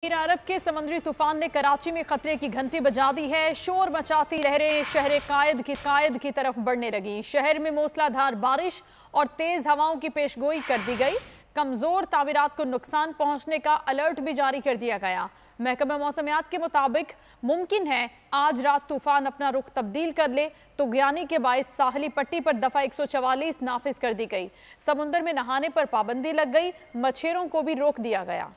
अरब के समुद्री तूफान ने कराची में खतरे की घंटी बजा दी है। शोर मचाती लहरें शहर कायद की तरफ बढ़ने लगी। शहर में मूसलाधार बारिश और तेज हवाओं की पेशगोई कर दी गई। कमजोर तामीरात को नुकसान पहुंचने का अलर्ट भी जारी कर दिया गया। महकमा मौसमियात के मुताबिक मुमकिन है आज रात तूफान अपना रुख तब्दील कर ले तो गियानी के बाइस साहली पट्टी पर दफा 144 नाफिज कर दी गई। समुद्र में नहाने पर पाबंदी लग गई। मछेरों को भी रोक दिया गया।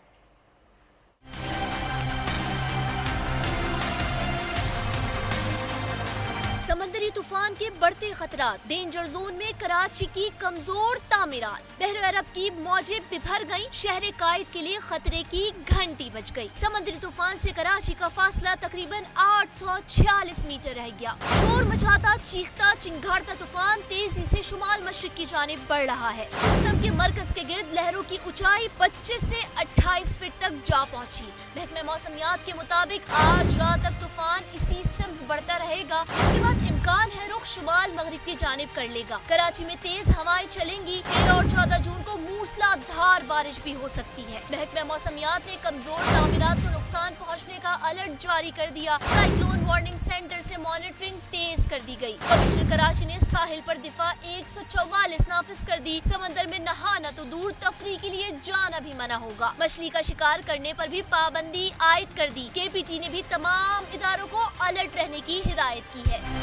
समंदरी तूफान के बढ़ते खतरात, डेंजर जोन में कराची की कमजोर तामीरात, बहर अरब की मौजें बिफर गईं, शहर कायद के लिए खतरे की घंटी बज गई। समंदरी तूफान से कराची का फासला तकरीबन 846 मीटर रह गया। शोर मचाता, चीखता, चिंगाड़ता तूफान तेजी से शुमाल मशरिक की जानिब बढ़ रहा है। सिस्टम के मरकज के गिर्द लहरों की ऊंचाई 25 से 28 फीट तक जा पहुंची। महकमे मौसमियात के मुताबिक आज रात तक तूफान इसी सिमत बढ़ता रहेगा, जिसके बाद इम्कान है रुख शुमाल मगरिब की जानिब कर लेगा। कराची में तेज हवाएं चलेंगी। 13 और 14 जून को मूसलाधार बारिश भी हो सकती है। महकमा मौसमियात ने कमजोर तामीरात को नुकसान पहुंचने का अलर्ट जारी कर दिया। साइक्लोन वार्निंग सेंटर से मॉनिटरिंग तेज कर दी गई। कमिश्नर कराची ने साहिल पर दिफा 144 नाफिज कर दी। समंदर में नहाना तो दूर, तफरी के लिए जाना भी मना होगा। मछली का शिकार करने पर भी पाबंदी आयद कर दी। KPT ने भी तमाम इदारों को अलर्ट रहने की हिदायत की है।